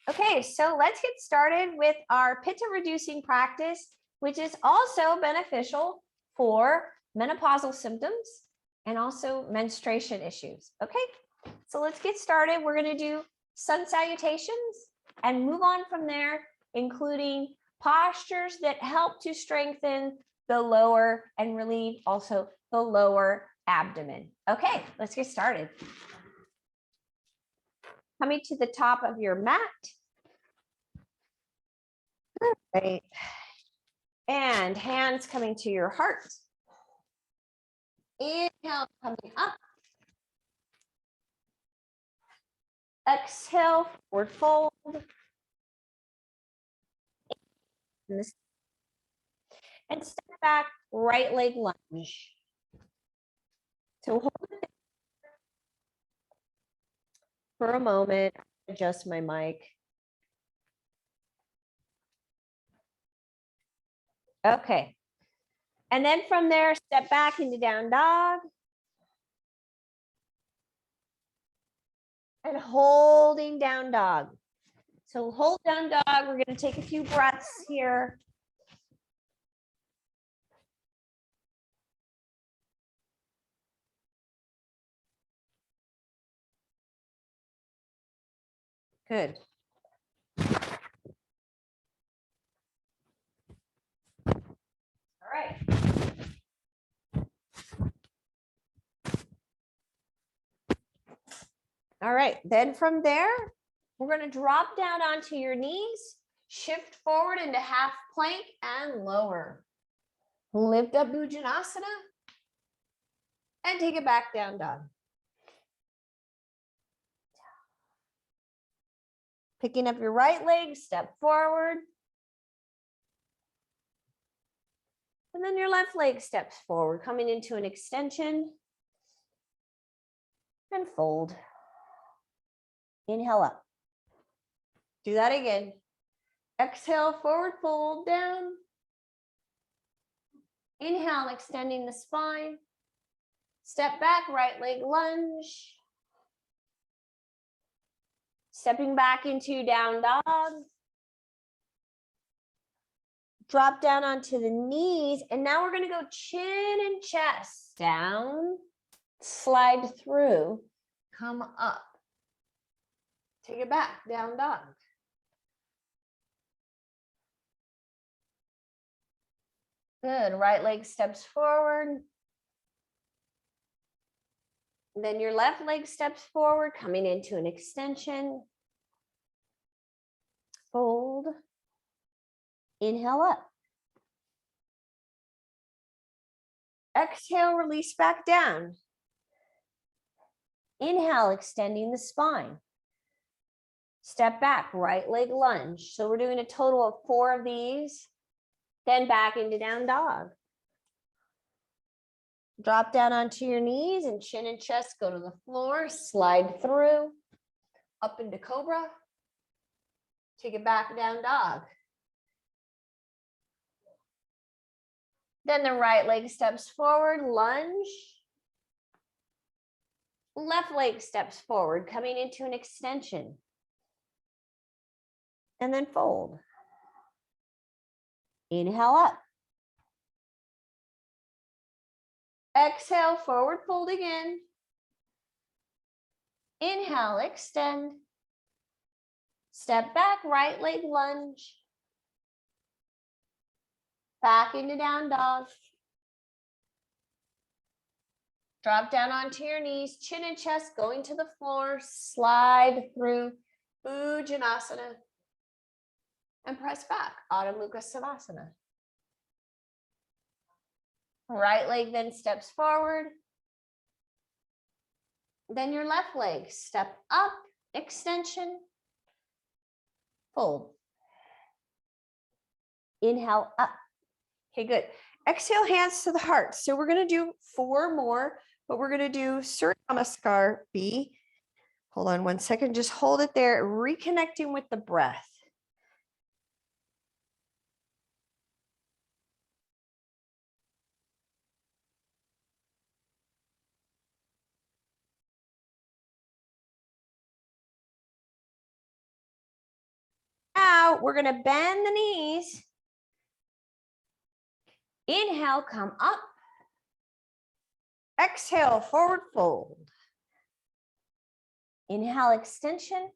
Okay, so let's get started with our Pitta reducing practice, which is also beneficial for menopausal symptoms and also menstruation issues. Okay, so let's get started. We're going to do sun salutations and move on from there, including postures that help to strengthen the lower and relieve also the lower abdomen. Okay, let's get started. Coming to the top of your mat. Right. And hands coming to your heart. Inhale, coming up. Exhale, forward fold. And step back, right leg lunge. So hold it for a moment. Adjust my mic. Okay. And then from there, step back into down dog. And holding down dog. So hold down dog. We're going to take a few breaths here. Good. All right. All right, then from there, we're going to drop down onto your knees, shift forward into half plank and lower. Lift up Bhujanasana and take it back down dog. Picking up your right leg, step forward. And then your left leg steps forward, coming into an extension and fold. Inhale up. Do that again. Exhale, forward fold down. Inhale, extending the spine. Step back, right leg lunge. Stepping back into down dog. Drop down onto the knees. And now we're going to go chin and chest down, slide through, come up. Take it back, down dog. Good. Right leg steps forward. Then your left leg steps forward, coming into an extension. Fold. Inhale up. Exhale, release back down. Inhale, extending the spine. Step back, right leg lunge. So we're doing a total of 4 of these. Then back into down dog. Drop down onto your knees and chin and chest go to the floor. Slide through, up into cobra. Take it back, down dog. Then the right leg steps forward, lunge. Left leg steps forward, coming into an extension. And then fold. Inhale up. Exhale, forward fold again. Inhale, extend. Step back, right leg lunge. Back into down dog. Drop down onto your knees, chin and chest going to the floor. Slide through Bhujanasana. And press back, Adho Mukha Savasana. Right leg then steps forward. Then your left leg, step up, extension, fold. Inhale up. Okay, good. Exhale, hands to the heart. So we're going to do 4 more, but we're going to do Surya Namaskar B. Hold on one second. Just hold it there, reconnecting with the breath. out. We're going to bend the knees. Inhale, come up. Exhale, forward fold. Inhale, extension.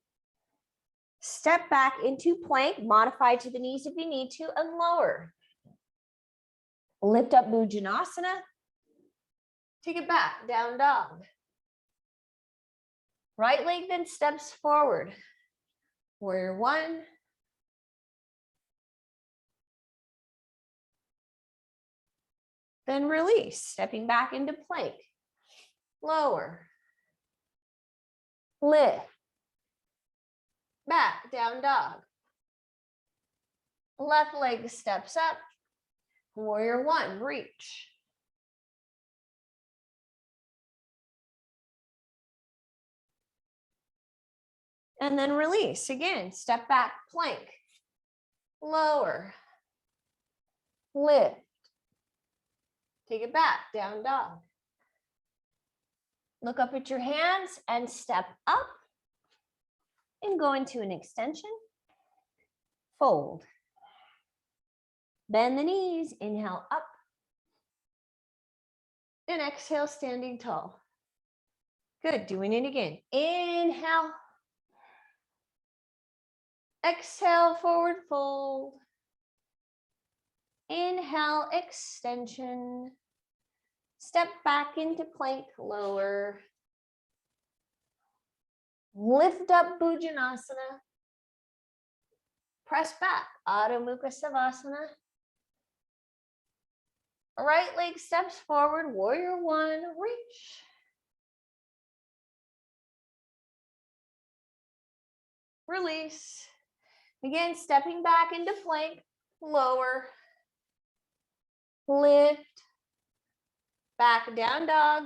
Step back into plank, modify to the knees if you need to, and lower. Lift up Bhujanasana. Take it back, down dog. Right leg then steps forward. Warrior one. Then release, stepping back into plank. Lower. Lift. Back, down dog. Left leg steps up. Warrior one, reach. And then release. Again, step back, plank. Lower. Lift. Take it back, down dog. Look up at your hands and step up and go into an extension. Fold. Bend the knees, inhale up. And exhale, standing tall. Good, doing it again. Inhale. Exhale, forward fold. Inhale, extension. Step back into plank, lower. Lift up Bhujanasana. Press back, Adho Mukha Savasana. Right leg steps forward, warrior one, reach. Release. Again, stepping back into plank, lower. Lift. Back, down dog.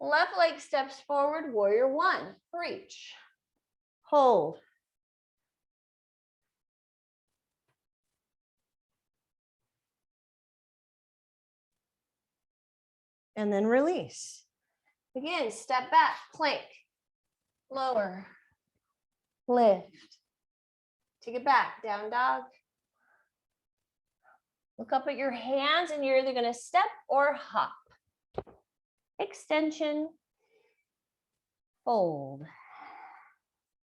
Left leg steps forward, warrior one, reach. Hold. And then release. Again, step back, plank, lower, lift. Take it back, down dog. Look up at your hands and you're either going to step or hop. Extension, fold.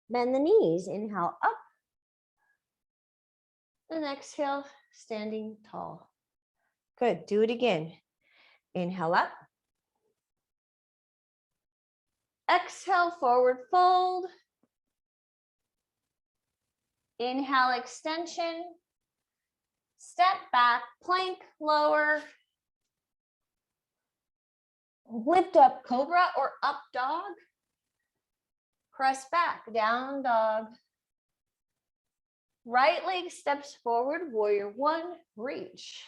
Bend the knees, inhale up. And exhale, standing tall. Good, do it again. Inhale up. Exhale, forward fold. Inhale, extension. Step back, plank, lower. Lift up, cobra or up dog. Press back, down dog. Right leg steps forward, warrior one, reach.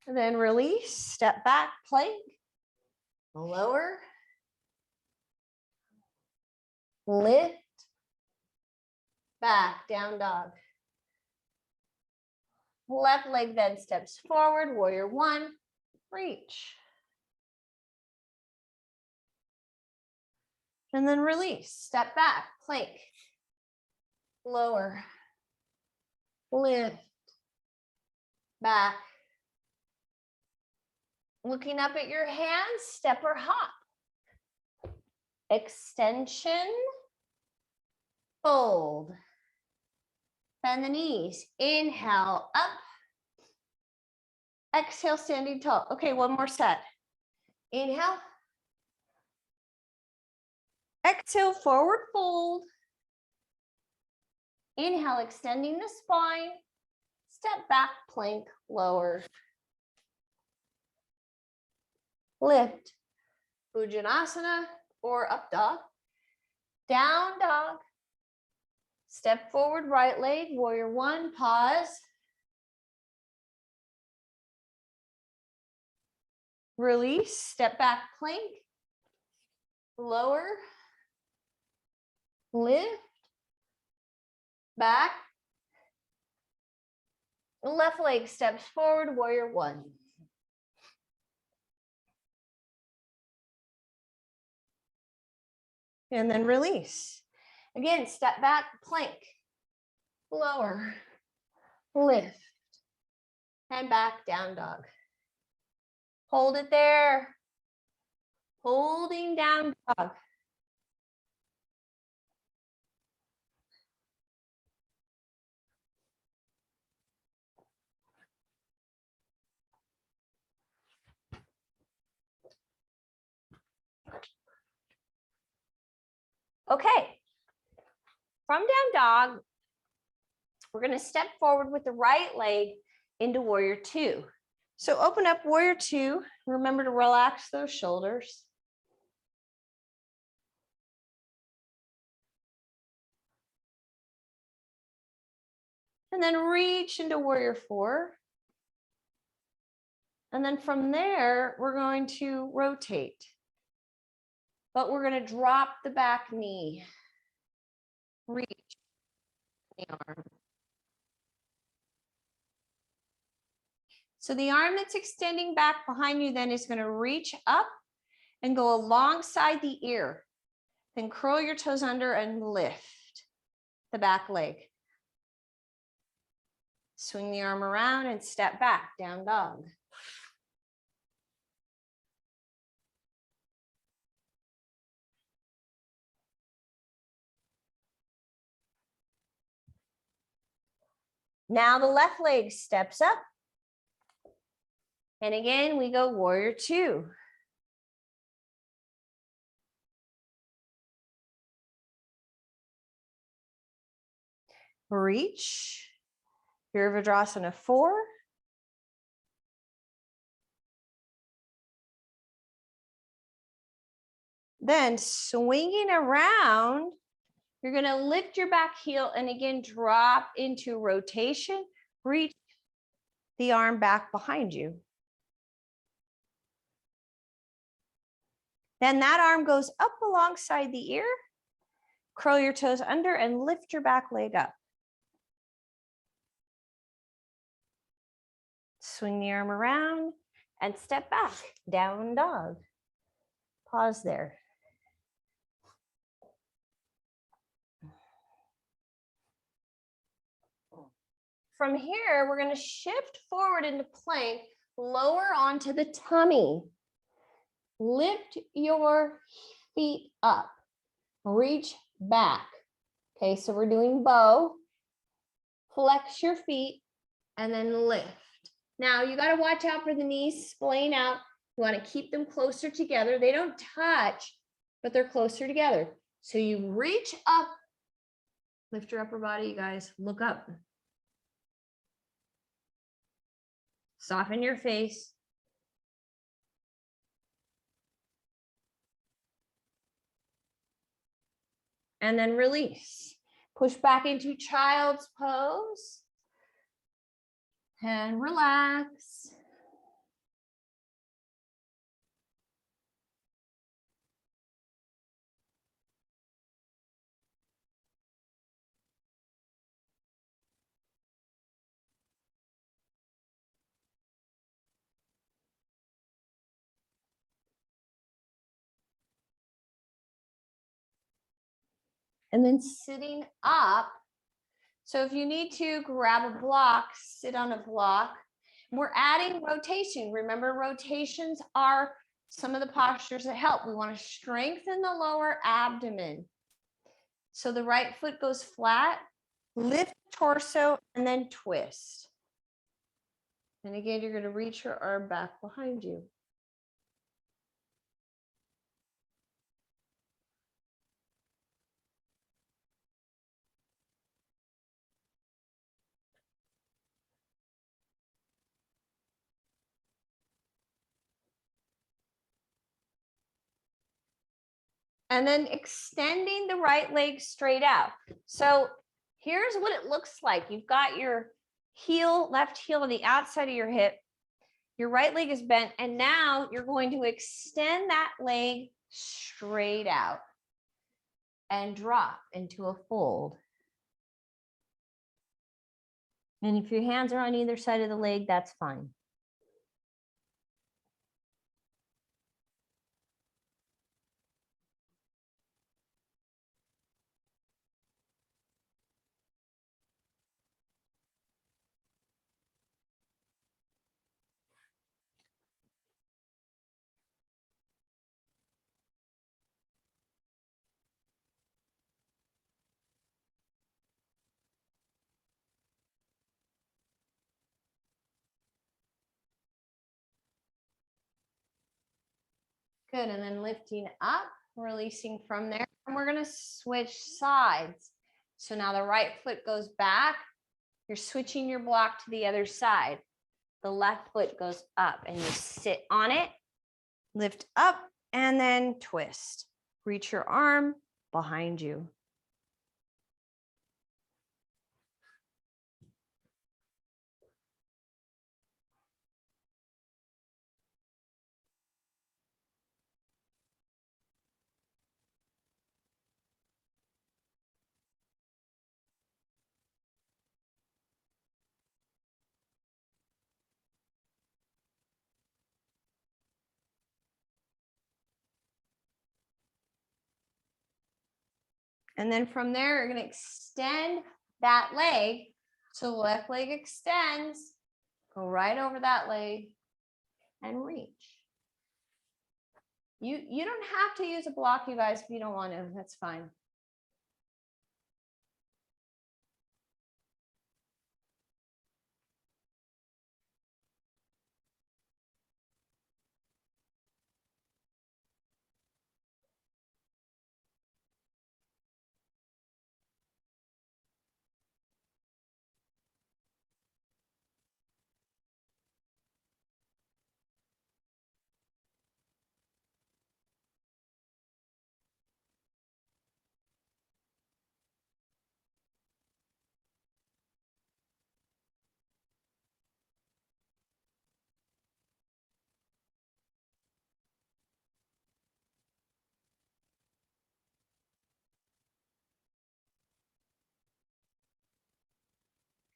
And then release, step back, plank, lower, lift, back, down dog. Left leg then steps forward, warrior one, reach. And then release, step back, plank, lower, lift, back. Looking up at your hands, step or hop. Extension, fold. Bend the knees, inhale up. Exhale, standing tall. Okay, one more set. Inhale. Exhale, forward fold. Inhale, extending the spine. Step back, plank, lower. Lift, Bhujanasana or up dog. Down dog. Step forward, right leg, warrior one, pause. Release, step back, plank, lower, lift, back. Left leg steps forward, warrior one. and then release. Again, step back, plank, lower, lift, and back, down dog. Hold it there. Holding down dog. Okay, from down dog, we're going to step forward with the right leg into warrior two. So open up warrior two. Remember to relax those shoulders. And then reach into warrior four. And then from there, we're going to rotate. But we're going to drop the back knee. Reach the arm. So the arm that's extending back behind you then is going to reach up and go alongside the ear. Then curl your toes under and lift the back leg. Swing the arm around and step back, down dog. Now the left leg steps up. And again, we go warrior two. Reach, Virabhadrasana 4. Then swinging around, you're going to lift your back heel and again, drop into rotation. Reach the arm back behind you. Then that arm goes up alongside the ear. Curl your toes under and lift your back leg up. Swing the arm around and step back, down dog. Pause there. From here, we're going to shift forward into plank, lower onto the tummy. Lift your feet up, reach back. Okay, so we're doing bow. Flex your feet and then lift. Now you got to watch out for the knees splaying out. You want to keep them closer together. They don't touch, but they're closer together. So you reach up, lift your upper body, you guys, look up. Soften your face. And then release. Push back into child's pose. And relax. And then sitting up. So if you need to grab a block, sit on a block. We're adding rotation. Remember, rotations are some of the postures that help. We want to strengthen the lower abdomen. So the right foot goes flat, lift torso, and then twist. And again, you're going to reach your arm back behind you. And then extending the right leg straight out. So here's what it looks like. You've got your heel, left heel on the outside of your hip. Your right leg is bent. And now you're going to extend that leg straight out and drop into a fold. And if your hands are on either side of the leg, that's fine. Good, and then lifting up, releasing from there. And we're gonna switch sides. So now the right foot goes back. You're switching your block to the other side. The left foot goes up and you sit on it, lift up, and then twist. Reach your arm behind you. And then from there, you're going to extend that leg. So the left leg extends, go right over that leg and reach. You don't have to use a block, you guys, if you don't want to. That's fine.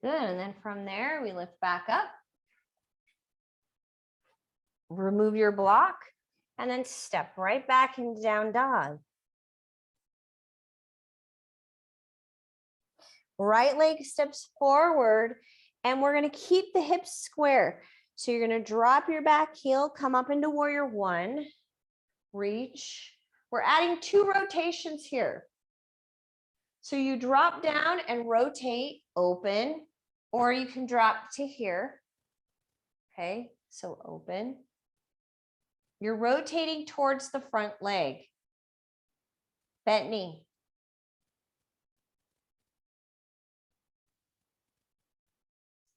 Good, and then from there, we lift back up. Remove your block, and then step right back into down dog. Right leg steps forward, and we're going to keep the hips square. So you're going to drop your back heel, come up into warrior one, reach. We're adding 2 rotations here. So you drop down and rotate, open, or you can drop to here. Okay, so open. You're rotating towards the front leg. Bent knee.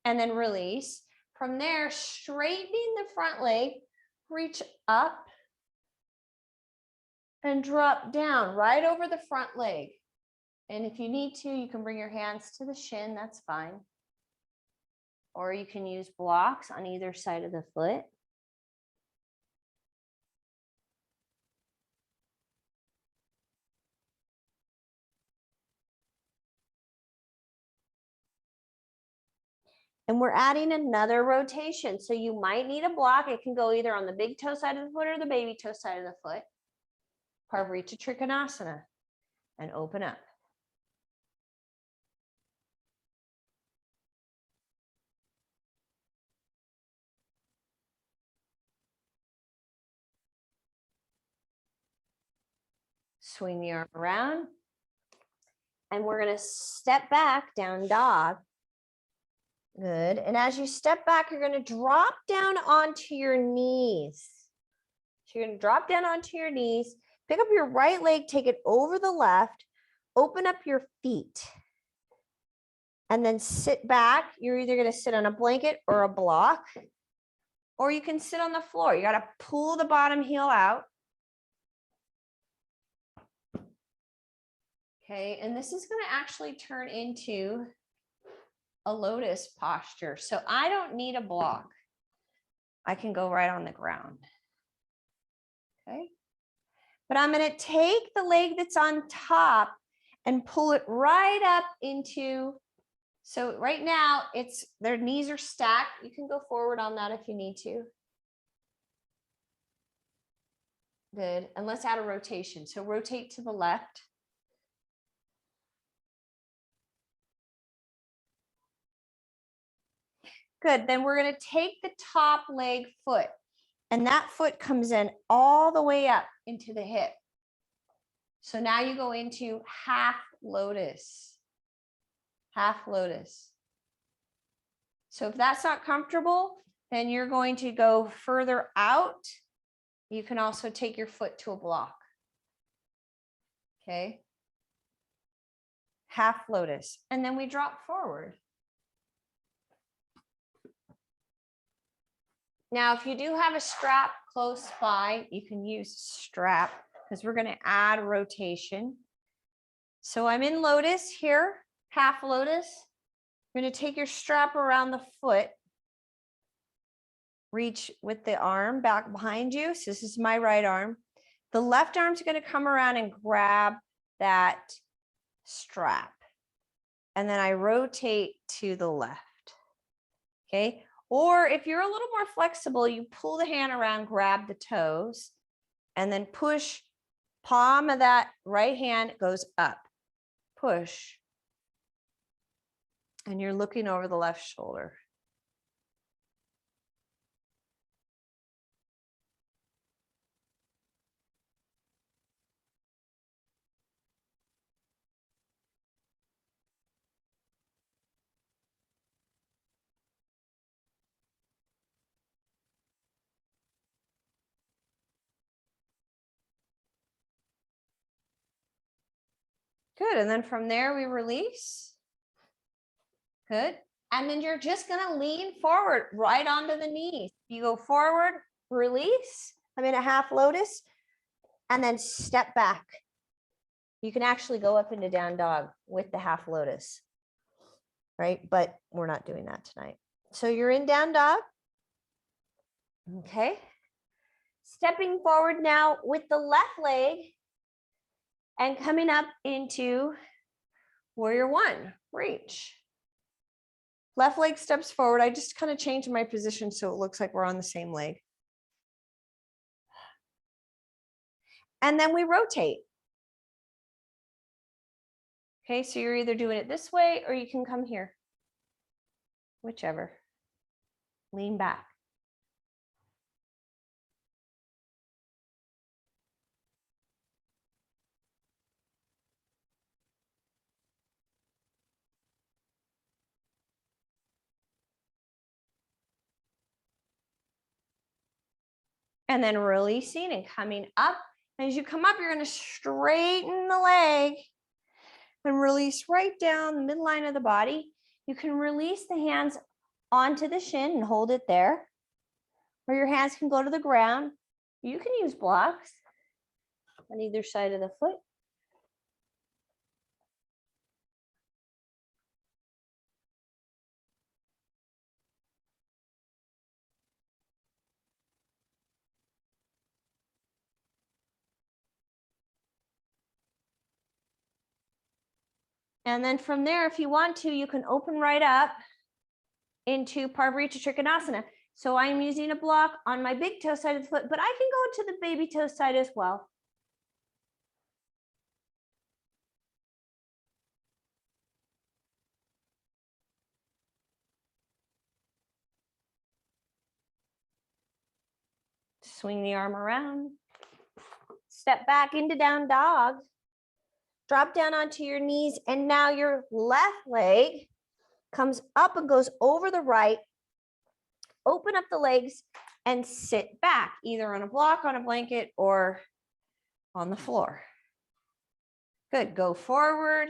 And then release. From there, straightening the front leg, reach up and drop down right over the front leg. And if you need to, you can bring your hands to the shin, that's fine. Or you can use blocks on either side of the foot. And we're adding another rotation. So you might need a block. It can go either on the big toe side of the foot or the baby toe side of the foot. Parvarita Trikonasana. And open up. Swing the arm around. And we're going to step back, down dog. Good. And as you step back, you're going to drop down onto your knees. So you're going to drop down onto your knees, pick up your right leg, take it over the left, open up your feet, and then sit back. You're either going to sit on a blanket or a block, or you can sit on the floor. You got to pull the bottom heel out. Okay, and this is going to actually turn into a lotus posture. So I don't need a block. I can go right on the ground. Okay. But I'm going to take the leg that's on top and pull it right up into, so right now it's, their knees are stacked. You can go forward on that if you need to. Good. And let's add a rotation. So rotate to the left. Good. Then we're going to take the top leg foot, and that foot comes in all the way up into the hip. So now you go into half lotus. Half lotus. So if that's not comfortable, then you're going to go further out You can also take your foot to a block. Okay. Half lotus. And then we drop forward. Now, if you do have a strap close by, you can use a strap because we're going to add rotation. So I'm in lotus here, half lotus. You're going to take your strap around the foot. Reach with the arm back behind you. So this is my right arm. The left arm's going to come around and grab that strap. And then I rotate to the left. Okay. Or if you're a little more flexible, you pull the hand around, grab the toes, and then push. Palm of that right hand goes up. Push. And you're looking over the left shoulder. Good. And then from there, we release. Good. And then you're just going to lean forward right onto the knees. You go forward, release. I'm in a half lotus. And then step back. You can actually go up into down dog with the half lotus. Right? But we're not doing that tonight. So you're in down dog. Okay. Stepping forward now with the left leg and coming up into warrior one. Reach. Left leg steps forward. I just kind of changed my position so it looks like we're on the same leg. And then we rotate. Okay, so you're either doing it this way or you can come here. Whichever. Lean back. And then releasing and coming up. As you come up, you're going to straighten the leg and release right down the midline of the body. You can release the hands onto the shin and hold it there. Or your hands can go to the ground. You can use blocks on either side of the foot. And then from there, if you want to, you can open right up into Parvarita Trikonasana. So I'm using a block on my big toe side of the foot, but I can go to the baby toe side as well. Swing the arm around. Step back into down dog. Drop down onto your knees, and now your left leg comes up and goes over the right. Open up the legs and sit back, either on a block, on a blanket, or on the floor. Good. Go forward.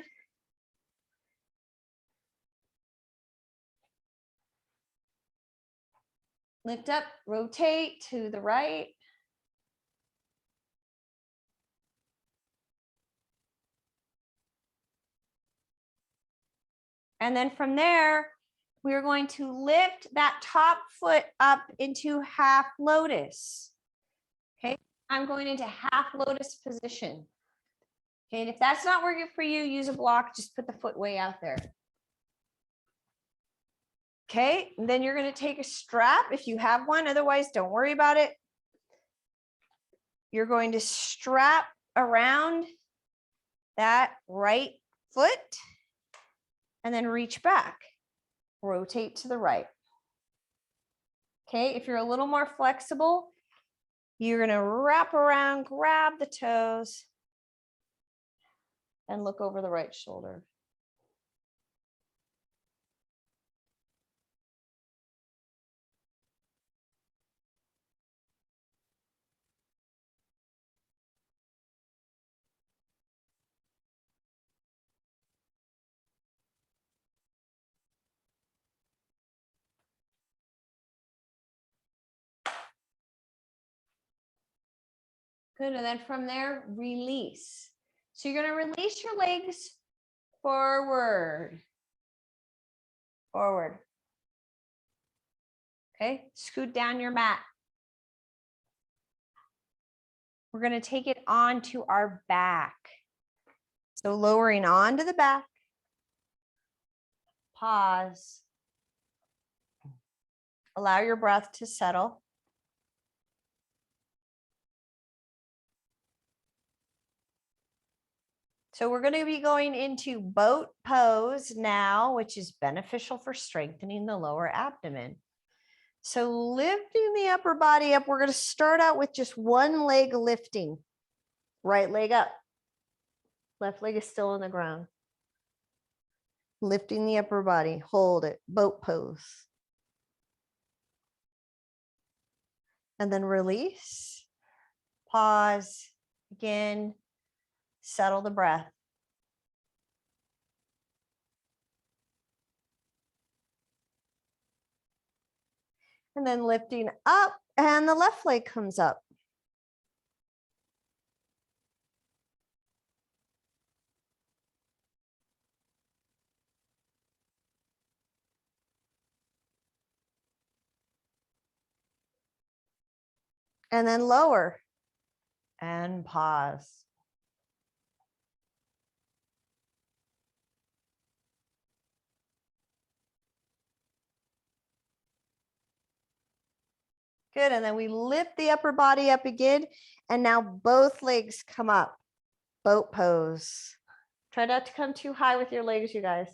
Lift up, rotate to the right. And then from there, we are going to lift that top foot up into half lotus. Okay, I'm going into half lotus position. Okay, and if that's not working for you, use a block, just put the foot way out there. Okay, and then you're going to take a strap if you have one, otherwise don't worry about it. You're going to strap around that right foot and then reach back. Rotate to the right. Okay, if you're a little more flexible, you're going to wrap around, grab the toes, and look over the right shoulder. Good, and then from there, release. So you're gonna release your legs forward. Forward. Okay, scoot down your mat. We're gonna take it onto our back. So lowering onto the back. Pause. Allow your breath to settle. So we're going to be going into boat pose now, which is beneficial for strengthening the lower abdomen. So lifting the upper body up, we're going to start out with just one leg lifting. Right leg up. Left leg is still on the ground. Lifting the upper body, hold it, boat pose. And then release, pause, again, settle the breath. And then lifting up, and the left leg comes up. And then lower and pause. Good, and then we lift the upper body up again, and now both legs come up, boat pose. Try not to come too high with your legs, you guys.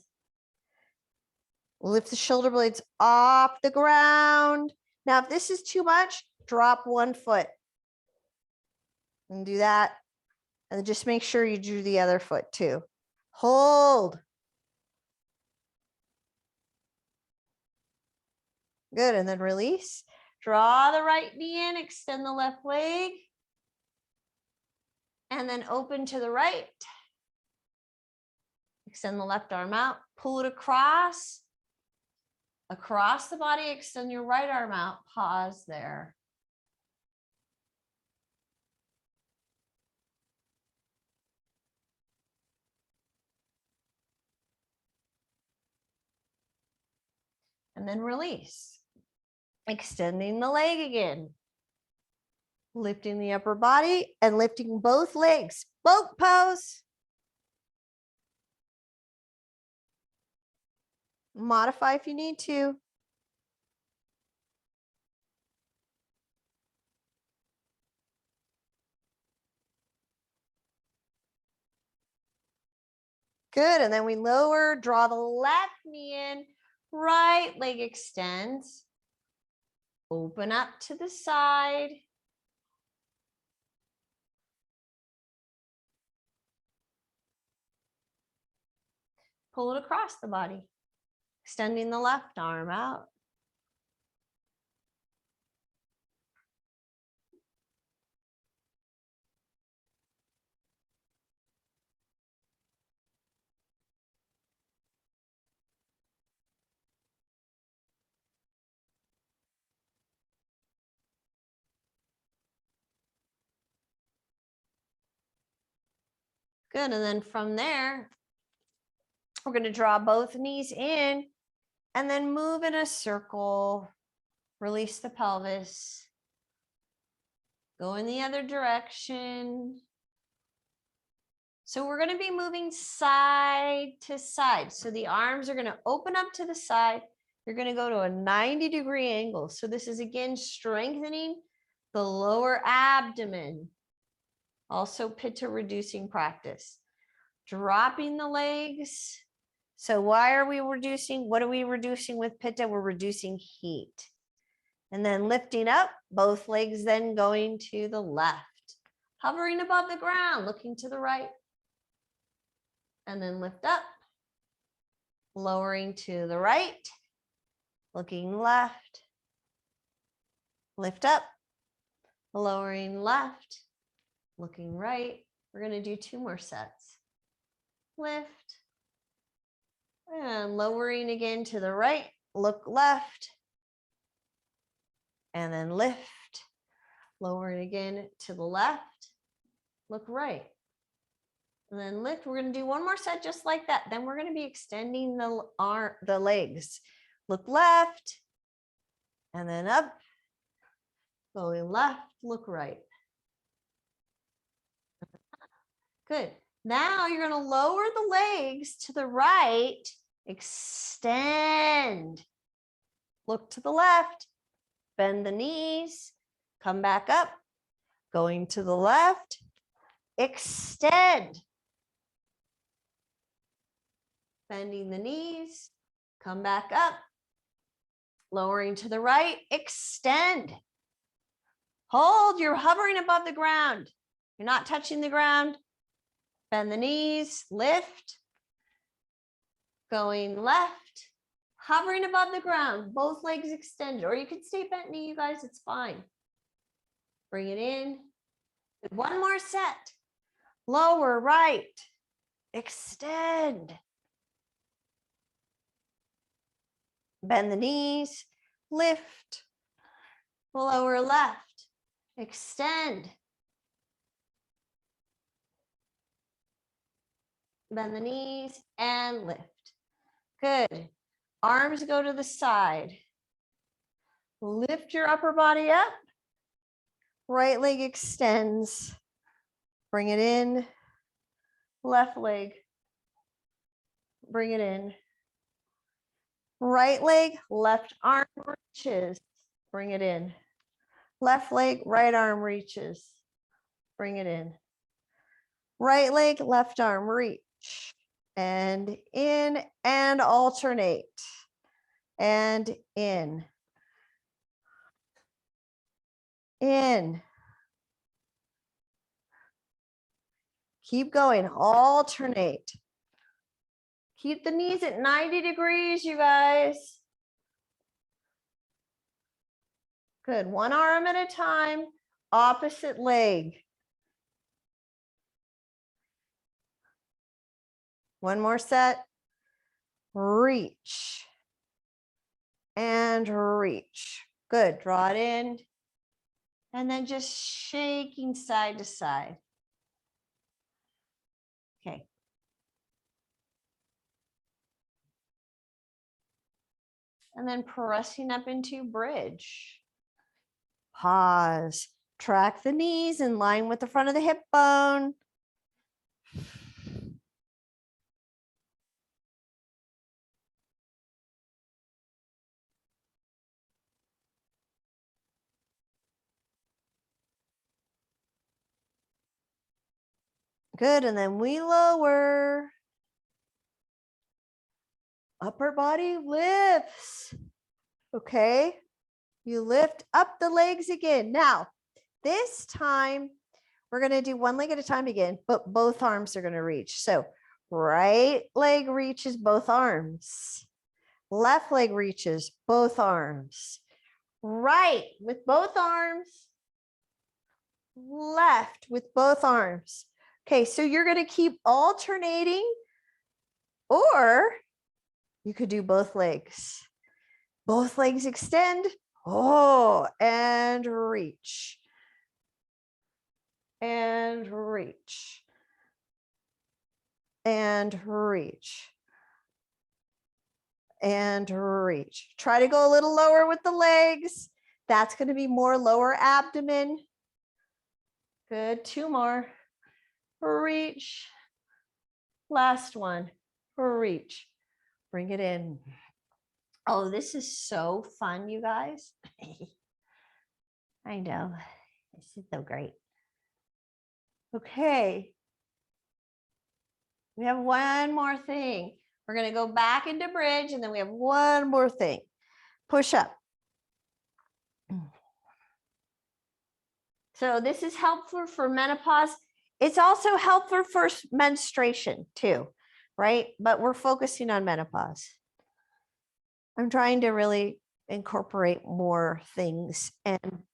Lift the shoulder blades off the ground. Now, if this is too much, drop one foot. And do that, and just make sure you do the other foot too. Hold. Good, and then release. Draw the right knee in, extend the left leg, and then open to the right. Extend the left arm out, pull it across the body, extend your right arm out, pause there. And then release. Extending the leg again. Lifting the upper body and lifting both legs. Boat pose. Modify if you need to. Good, and then we lower, draw the left knee in, right leg extends. Open up to the side. Pull it across the body. Extending the left arm out. Good, and then from there, we're going to draw both knees in and then move in a circle. Release the pelvis. Go in the other direction. So we're going to be moving side to side. So the arms are going to open up to the side. You're going to go to a 90-degree angle. So this is again strengthening the lower abdomen. Also Pitta reducing practice. Dropping the legs. So why are we reducing? What are we reducing with Pitta? We're reducing heat. And then lifting up, both legs then going to the left. Hovering above the ground, looking to the right. And then lift up. Lowering to the right. Looking left. Lift up. Lowering left. Looking right. We're going to do 2 more sets. Lift. And lowering again to the right. Look left. And then lift. Lower it again to the left. Look right. And then lift. We're going to do one more set just like that. Then we're going to be extending the legs. Look left and then up. Going left, look right. Good. Now you're going to lower the legs to the right. Extend. Look to the left. Bend the knees. Come back up. Going to the left. Extend. Bending the knees. Come back up. Lowering to the right. Extend. Hold. You're hovering above the ground. You're not touching the ground. Bend the knees. Lift. Going left. Hovering above the ground. Both legs extended. Or you can stay bent knee, you guys. It's fine. Bring it in. One more set. Lower right. Extend. Bend the knees. Lift. Lower left. Extend. Bend the knees and lift. Good. Arms go to the side. Lift your upper body up. Right leg extends. Bring it in. Left leg. Bring it in. Right leg, left arm reaches. Bring it in. Left leg, right arm reaches. Bring it in. Right leg, left arm reach. And in and alternate. And in. In. Keep going. Alternate. Keep the knees at 90 degrees, you guys. Good. One arm at a time. Opposite leg. One more set. Reach. And reach. Good. Draw it in. And then just shaking side to side. Okay. And then pressing up into bridge. Pause. Track the knees in line with the front of the hip bone. Good. And then we lower. Upper body lifts. Okay. You lift up the legs again. Now, this time we're going to do one leg at a time again, but both arms are going to reach. So right leg reaches both arms. Left leg reaches both arms. Right with both arms. Left with both arms. Okay, so you're going to keep alternating, or you could do both legs. Both legs extend. Oh, and reach. And reach. And reach. And reach. Try to go a little lower with the legs. That's going to be more lower abdomen. Good. Two more. Reach. Last one. Reach. Bring it in. Oh, this is so fun, you guys. I know. This is so great. Okay. We have one more thing. We're going to go back into bridge, and then we have one more thing. Push up. So this is helpful for menopause. It's also helpful for menstruation too, right? But we're focusing on menopause. I'm trying to really incorporate more things. And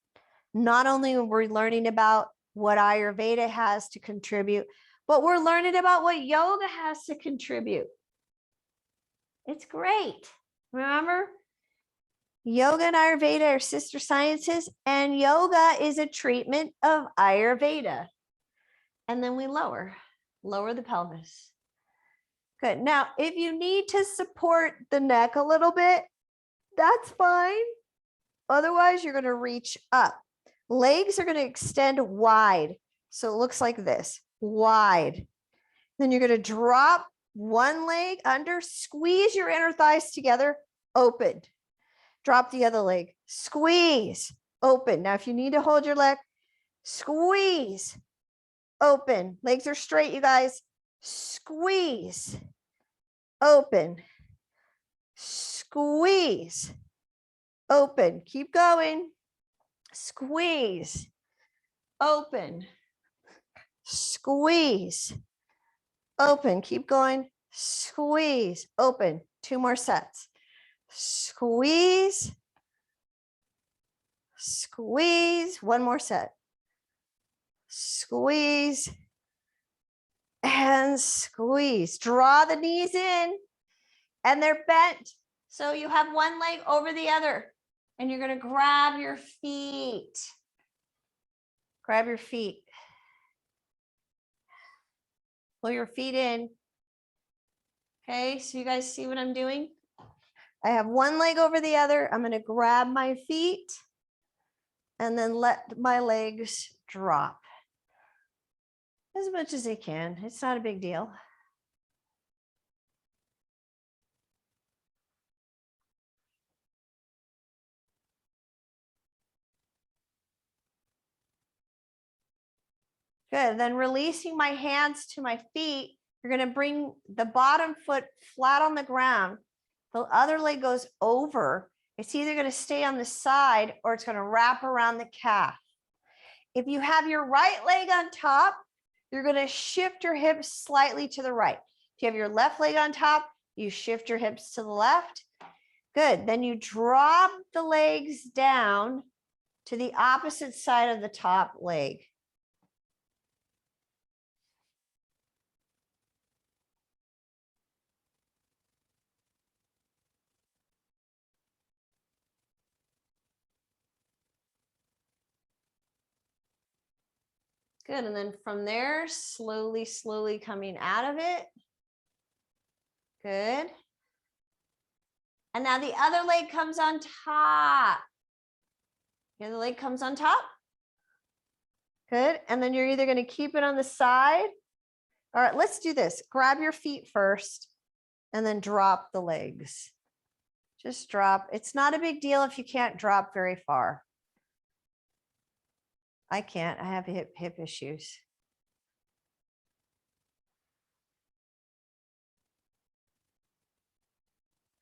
not only are we learning about what Ayurveda has to contribute, but we're learning about what yoga has to contribute. It's great. Remember, Yoga and Ayurveda are sister sciences, and yoga is a treatment of Ayurveda. And then we lower the pelvis. Good. Now, if you need to support the neck a little bit, that's fine. Otherwise, you're going to reach up. Legs are going to extend wide. So it looks like this, wide. Then you're going to drop one leg under, squeeze your inner thighs together, open. Drop the other leg, squeeze, open. Now, if you need to hold your leg, squeeze, open. Legs are straight, you guys. Squeeze, open, squeeze, open. Keep going. Squeeze, open, squeeze, open. Keep going. Squeeze, open. 2 more sets. Squeeze, squeeze. 1 more set. Squeeze and squeeze. Draw the knees in and they're bent. So you have one leg over the other and you're going to grab your feet. Grab your feet. Pull your feet in. Okay, so you guys see what I'm doing? I have one leg over the other. I'm going to grab my feet and then let my legs drop as much as they can. It's not a big deal. Good. Then releasing my hands to my feet, you're going to bring the bottom foot flat on the ground. The other leg goes over. It's either going to stay on the side or it's going to wrap around the calf. If you have your right leg on top, you're going to shift your hips slightly to the right. If you have your left leg on top, you shift your hips to the left. Good. Then you drop the legs down to the opposite side of the top leg. Good. And then from there, slowly, slowly coming out of it. Good. And now the other leg comes on top. The other leg comes on top. Good. And then you're either going to keep it on the side. All right, let's do this. Grab your feet first and then drop the legs. Just drop. It's not a big deal if you can't drop very far. I can't. I have hip issues.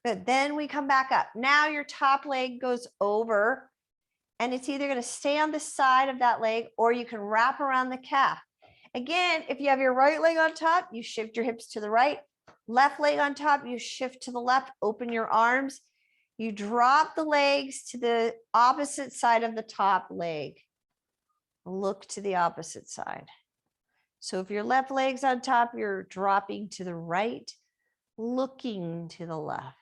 Good. Then we come back up. Now your top leg goes over and it's either going to stay on the side of that leg or you can wrap around the calf. Again, if you have your right leg on top, you shift your hips to the right. Left leg on top, you shift to the left, open your arms. You drop the legs to the opposite side of the top leg. Look to the opposite side. So if your left leg's on top, you're dropping to the right, looking to the left.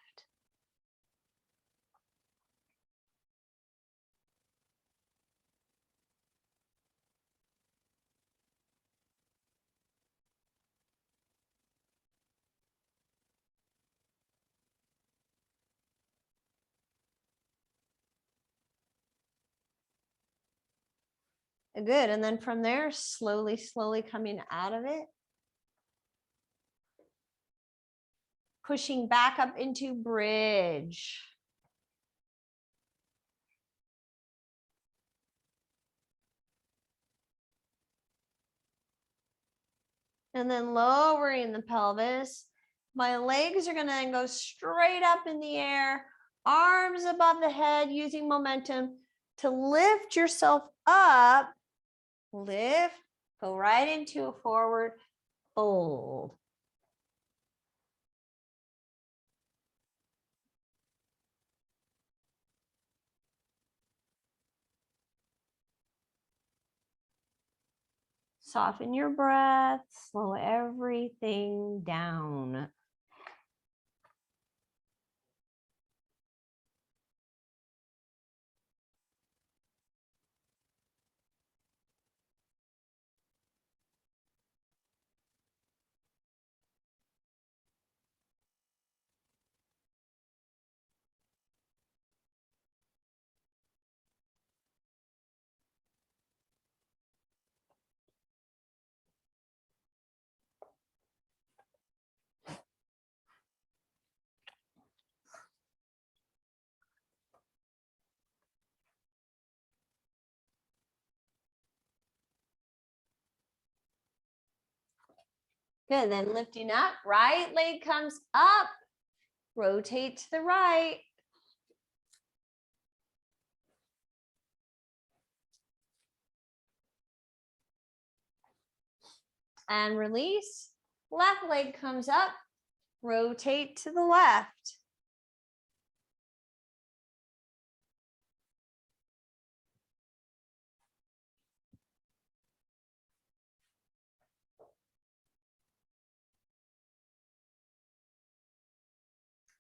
Good. And then from there, slowly, slowly coming out of it. Pushing back up into bridge. And then lowering the pelvis. My legs are going to go straight up in the air, arms above the head, using momentum to lift yourself up. Lift, go right into a forward fold. Soften your breath, slow everything down. Good, then lifting up, right leg comes up, rotate to the right. And release, left leg comes up, rotate to the left.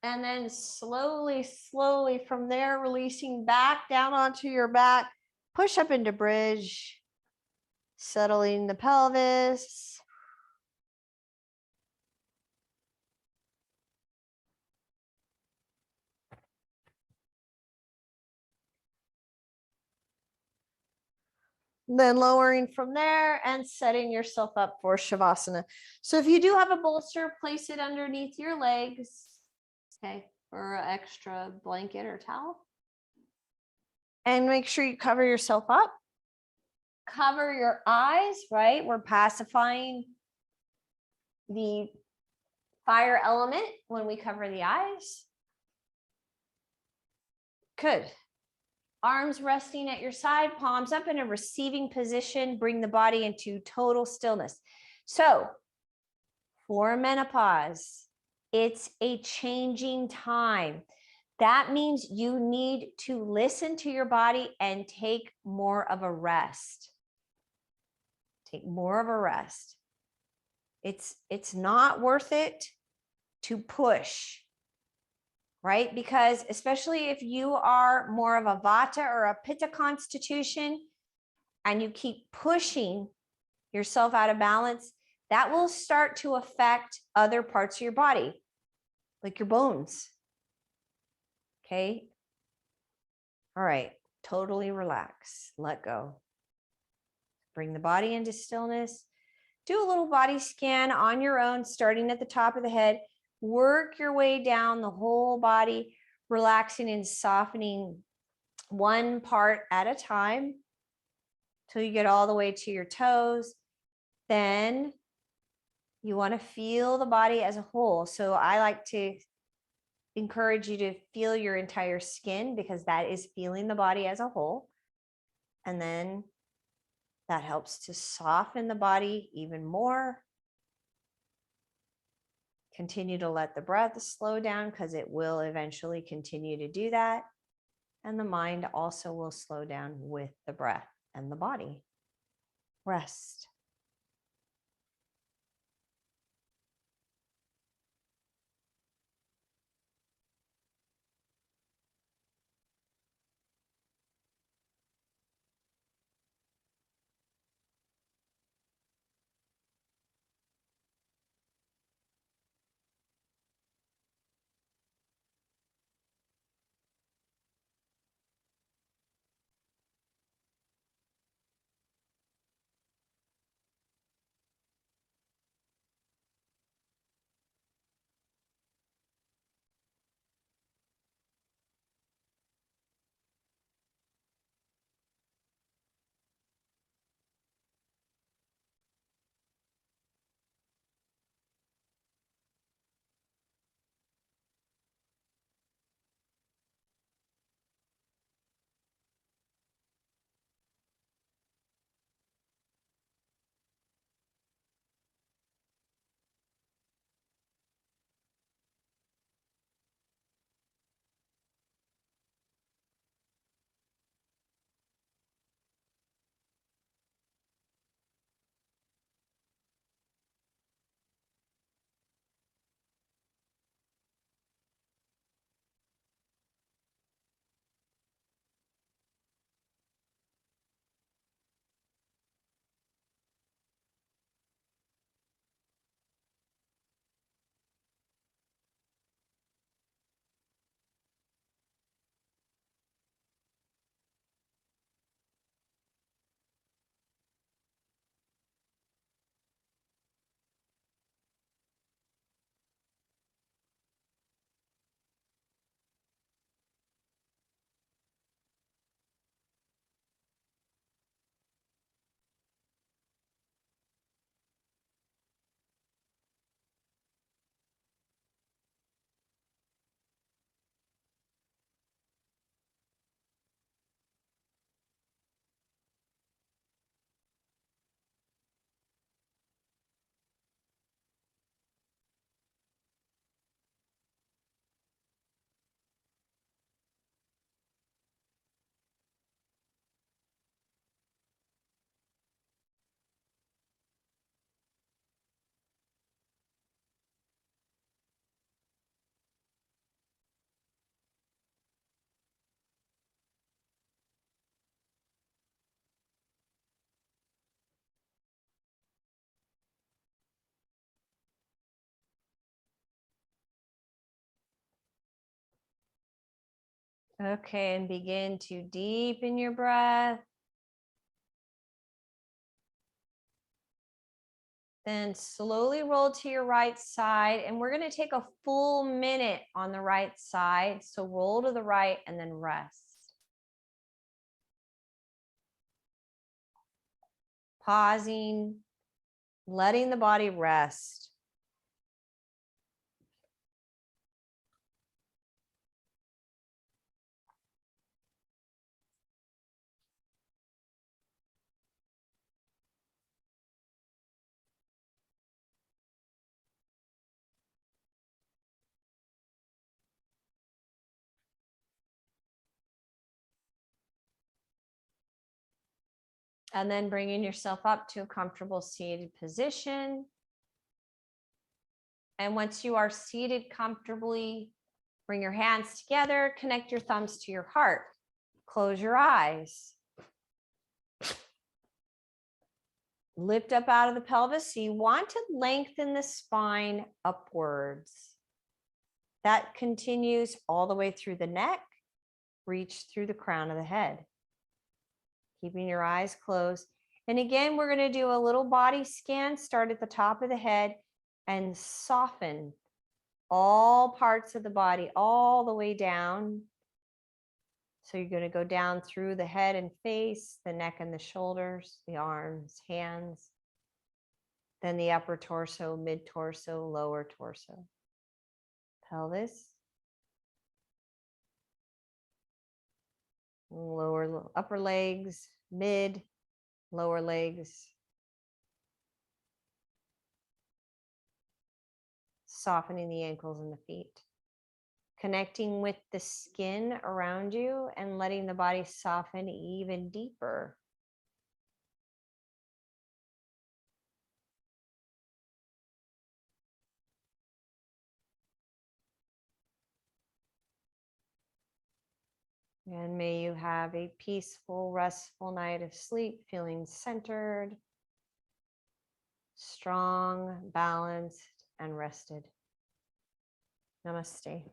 And then slowly, slowly from there, releasing back down onto your back, push up into bridge, settling the pelvis. Then lowering from there and setting yourself up for Shavasana. So if you do have a bolster, place it underneath your legs, okay, or an extra blanket or towel. And make sure you cover yourself up. Cover your eyes, right? We're pacifying the fire element when we cover the eyes. Good. Arms resting at your side, palms up in a receiving position. Bring the body into total stillness. So for menopause, it's a changing time. That means you need to listen to your body and take more of a rest. Take more of a rest. It's not worth it to push, right? Because especially if you are more of a Vata or a Pitta constitution and you keep pushing yourself out of balance, that will start to affect other parts of your body, like your bones. Okay. All right. Totally relax. Let go. Bring the body into stillness. Do a little body scan on your own, starting at the top of the head. Work your way down the whole body, relaxing and softening one part at a time till you get all the way to your toes. Then you want to feel the body as a whole. So I like to encourage you to feel your entire skin, because that is feeling the body as a whole. And then that helps to soften the body even more. Continue to let the breath slow down, because it will eventually continue to do that. And the mind also will slow down with the breath and the body. Rest. Okay, and begin to deepen your breath. Then slowly roll to your right side, and we're going to take a full minute on the right side. So roll to the right and then rest. Pausing, letting the body rest. And then bringing yourself up to a comfortable seated position. And once you are seated comfortably, bring your hands together, connect your thumbs to your heart. Close your eyes. Lift up out of the pelvis. So you want to lengthen the spine upwards. That continues all the way through the neck, reach through the crown of the head. Keeping your eyes closed. And again, we're going to do a little body scan. Start at the top of the head and soften all parts of the body all the way down. So you're going to go down through the head and face, the neck and the shoulders, the arms, hands, then the upper torso, mid torso, lower torso, pelvis, lower, upper legs, mid, lower legs. Softening the ankles and the feet. Connecting with the skin around you and letting the body soften even deeper. And may you have a peaceful, restful night of sleep, feeling centered, strong, balanced, and rested. Namaste.